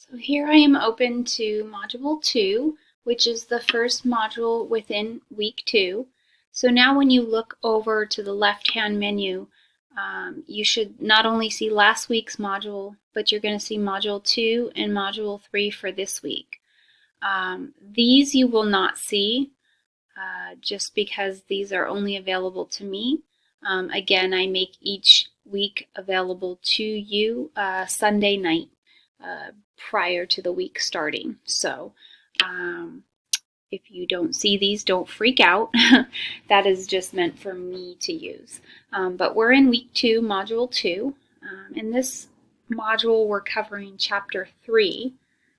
So here I am open to Module 2, which is the first module within Week 2. So now when you look over to the left-hand menu, you should not only see last week's module, but you're going to see Module 2 and Module 3 for this week. These you will not see just because these are only available to me. Again, I make each week available to you Sunday night prior to the week starting. So if you don't see these, don't freak out. That is just meant for me to use. But we're in Week 2, Module 2. In this module, we're covering Chapter 3,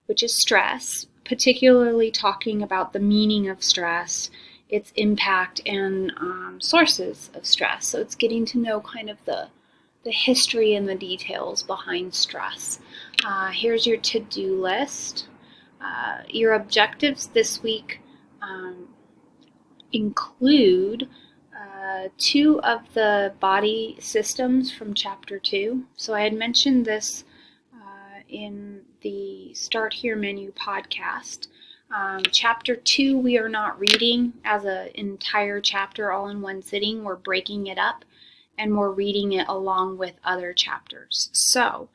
which is stress, particularly talking about the meaning of stress, its impact, and sources of stress. So it's getting to know kind of the history and the details behind stress. Here's your to-do list. Your objectives this week include 2 of the body systems from Chapter 2. So I had mentioned this in the Start Here Menu podcast. Chapter 2 we are not reading as an entire chapter all in one sitting. We're breaking it up and we're reading it along with other chapters. So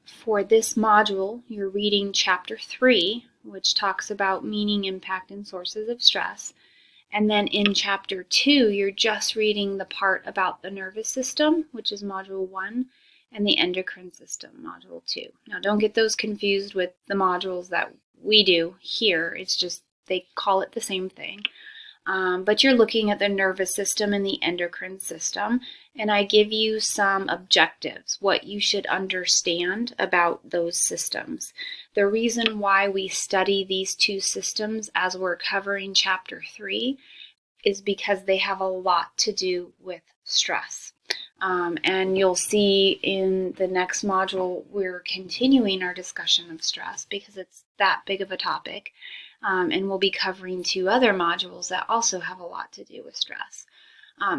for this module, you're reading Chapter 3, which talks about meaning, impact, and sources of stress. And then in Chapter 2, you're just reading the part about the nervous system, which is Module 1, and the endocrine system, Module 2. Now, don't get those confused with the modules that we do here. It's just they call it the same thing. But you're looking at the nervous system and the endocrine system, and I give you some objectives, what you should understand about those systems. The reason why we study these 2 systems as we're covering Chapter 3 is because they have a lot to do with stress. And you'll see in the next module, we're continuing our discussion of stress because it's that big of a topic. And we'll be covering 2 other modules that also have a lot to do with stress.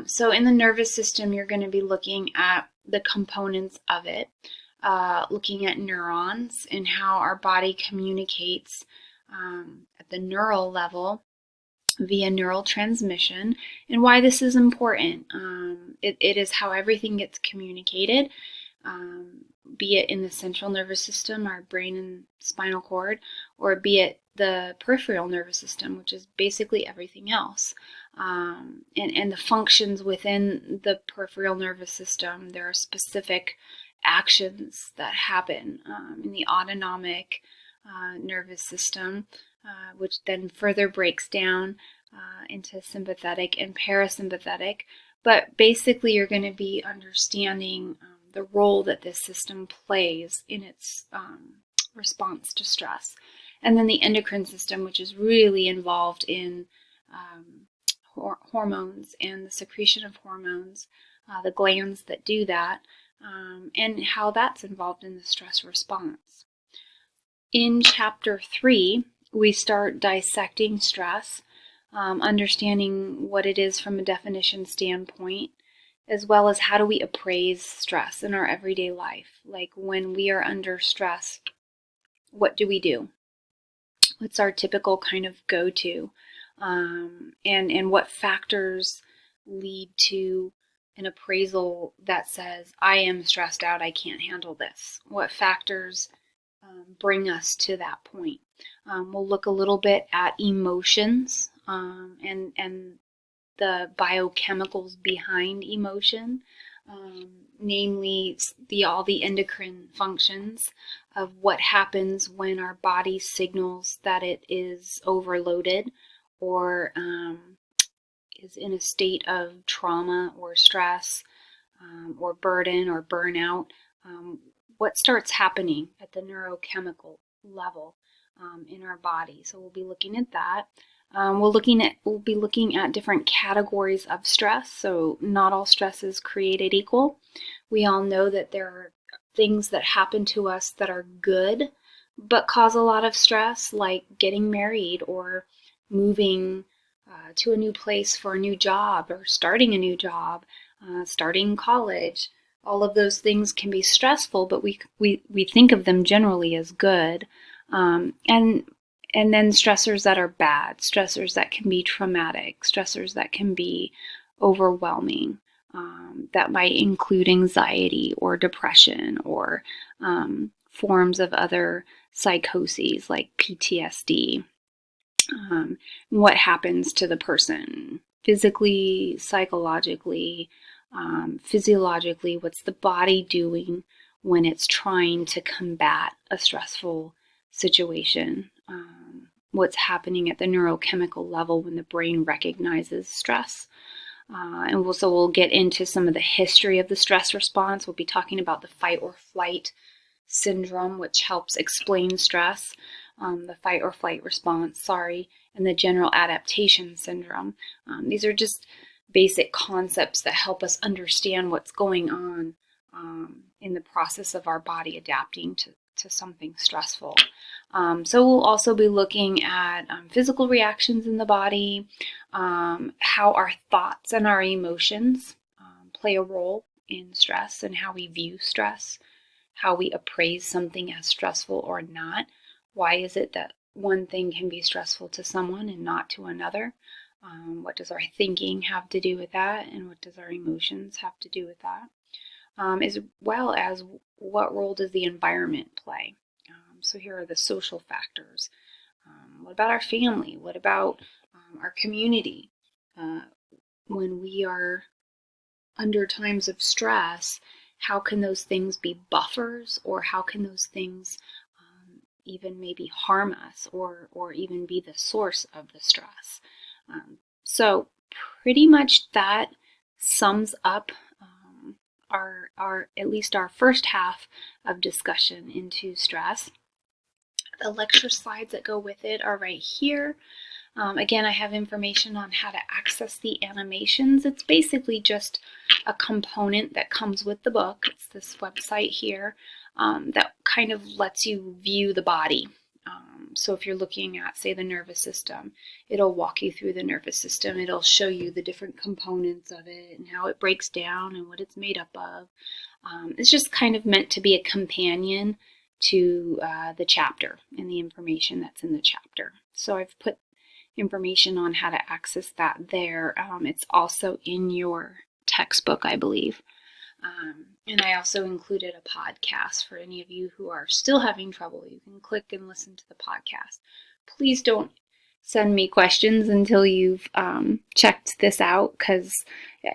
So in the nervous system, you're going to be looking at the components of it, looking at neurons and how our body communicates at the neural level via neural transmission, and why this is important. It is how everything gets communicated, be it in the central nervous system, our brain and spinal cord, or be it the peripheral nervous system, which is basically everything else. And the functions within the peripheral nervous system, there are specific actions that happen in the autonomic nervous system, which then further breaks down into sympathetic and parasympathetic. But basically, you're going to be understanding the role that this system plays in its response to stress. And then the endocrine system, which is really involved in hormones and the secretion of hormones, the glands that do that, and how that's involved in the stress response. In Chapter 3, we start dissecting stress, understanding what it is from a definition standpoint, as well as how do we appraise stress in our everyday life. Like when we are under stress, what do we do? What's our typical kind of go-to? And what factors lead to an appraisal that says, I am stressed out, I can't handle this? What factors bring us to that point? We'll look a little bit at emotions and the biochemicals behind emotion, namely all the endocrine functions of what happens when our body signals that it is overloaded or is in a state of trauma or stress or burden or burnout. What starts happening at the neurochemical level in our body. So we'll be looking at that. We'll be looking at different categories of stress. So not all stress is created equal. We all know that there are things that happen to us that are good but cause a lot of stress, like getting married or moving to a new place for a new job or starting a new job, starting college, all of those things can be stressful, but we think of them generally as good. And then stressors that are bad, stressors that can be traumatic, stressors that can be overwhelming, that might include anxiety or depression or forms of other psychoses like PTSD. What happens to the person physically, psychologically, physiologically? What's the body doing when it's trying to combat a stressful situation? What's happening at the neurochemical level when the brain recognizes stress? And we'll get into some of the history of the stress response. We'll be talking about the fight or flight syndrome, which helps explain stress, the fight or flight response, and the general adaptation syndrome. These are just basic concepts that help us understand what's going on in the process of our body adapting to something stressful. So we'll also be looking at physical reactions in the body, how our thoughts and our emotions play a role in stress and how we view stress, how we appraise something as stressful or not. Why is it that one thing can be stressful to someone and not to another? What does our thinking have to do with that? And what does our emotions have to do with that? As well as what role does the environment play? So here are the social factors. What about our family? What about our community? When we are under times of stress, how can those things be buffers, or how can those things even maybe harm us or even be the source of the stress? So pretty much that sums up our at least our first half of discussion into stress. The lecture slides that go with it are right here. Again, I have information on how to access the animations. It's basically just a component that comes with the book. It's this website here that kind of lets you view the body. So if you're looking at, say, the nervous system, it'll walk you through the nervous system. It'll show you the different components of it and how it breaks down and what it's made up of. It's just kind of meant to be a companion to the chapter and the information that's in the chapter. So I've put information on how to access that there. It's also in your textbook, I believe. And I also included a podcast for any of you who are still having trouble. You can click and listen to the podcast. Please don't send me questions until you've checked this out, because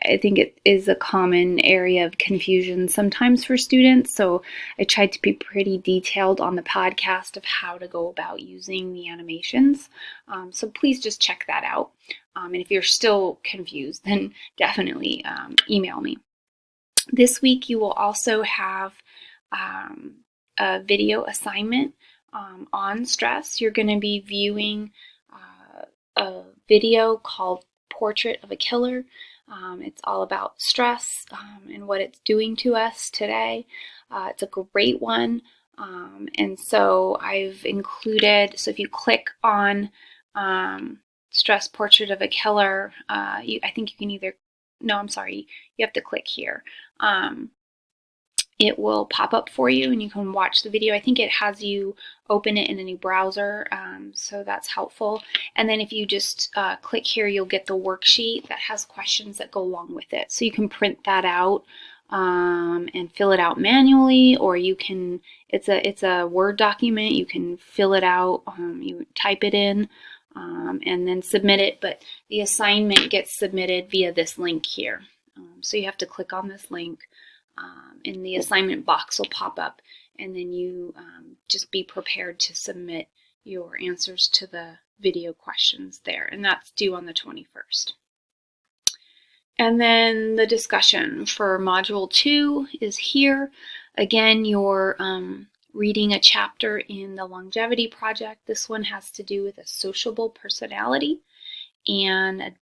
I think it is a common area of confusion sometimes for students. So I tried to be pretty detailed on the podcast of how to go about using the animations. So please just check that out. And if you're still confused, then definitely email me. This week you will also have a video assignment on stress. You're going to be viewing a video called Portrait of a Killer. It's all about stress and what it's doing to us today. It's a great one. And so I've included, so if you click on Stress Portrait of a Killer, I think you can either, no, I'm sorry, you have to click here. It will pop up for you and you can watch the video. I think it has you open it in a new browser, so that's helpful. And then if you just click here, you'll get the worksheet that has questions that go along with it. So you can print that out and fill it out manually, or you can, it's a Word document, you can fill it out, you type it in, and then submit it, but the assignment gets submitted via this link here. So you have to click on this link, and the assignment box will pop up, and then you just be prepared to submit your answers to the video questions there, and that's due on the 21st. And then the discussion for Module 2 is here. Again, you're reading a chapter in the Longevity Project. This one has to do with a sociable personality and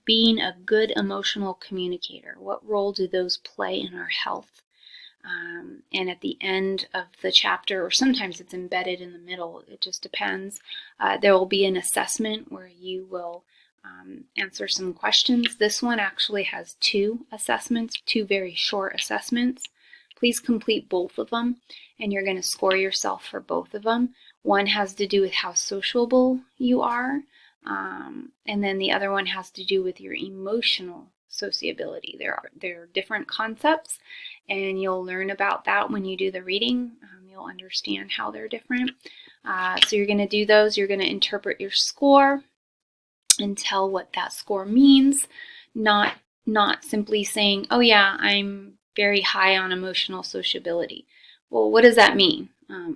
being a good emotional communicator. What role do those play in our health? And at the end of the chapter, or sometimes it's embedded in the middle, it just depends, there will be an assessment where you will answer some questions. This one actually has 2 assessments, 2 very short assessments. Please complete both of them, and you're going to score yourself for both of them. One has to do with how sociable you are, and then the other one has to do with your emotional sociability. There are different concepts, and you'll learn about that when you do the reading. You'll understand how they're different. So you're going to do those. You're going to interpret your score and tell what that score means, not simply saying, oh yeah, I'm very high on emotional sociability. Well, what does that mean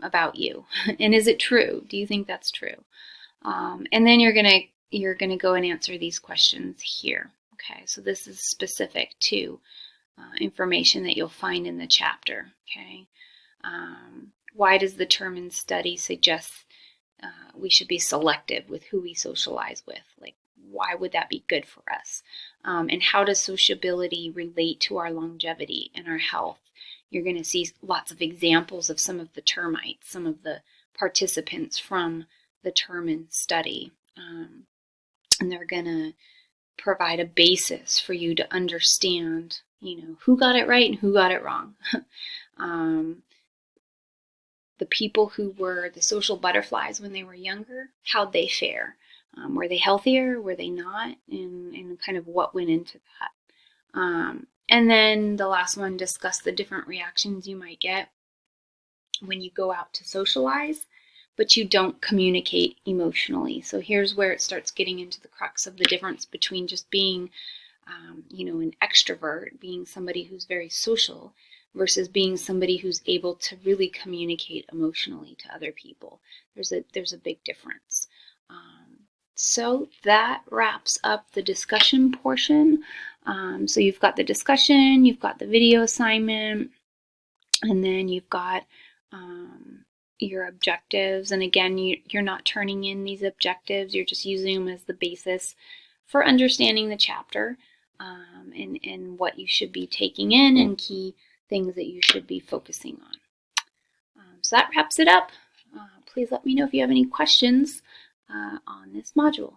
about you? And is it true? Do you think that's true? And then you're gonna go and answer these questions here. Okay, so this is specific to information that you'll find in the chapter. Okay, why does the term in study suggest we should be selective with who we socialize with? Like, why would that be good for us? And how does sociability relate to our longevity and our health? You're going to see lots of examples of some of the termites, some of the participants from the term in study. And they're going to provide a basis for you to understand, who got it right and who got it wrong. The people who were the social butterflies when they were younger, how'd they fare? Were they healthier? Were they not? And kind of what went into that. And then the last one, discuss the different reactions you might get when you go out to socialize, but you don't communicate emotionally. So here's where it starts getting into the crux of the difference between just being, an extrovert, being somebody who's very social, versus being somebody who's able to really communicate emotionally to other people. There's a big difference. So that wraps up the discussion portion. So you've got the discussion, you've got the video assignment, and then you've got your objectives. And again, you're not turning in these objectives, you're just using them as the basis for understanding the chapter, and what you should be taking in and key things that you should be focusing on. So that wraps it up. Please let me know if you have any questions on this module.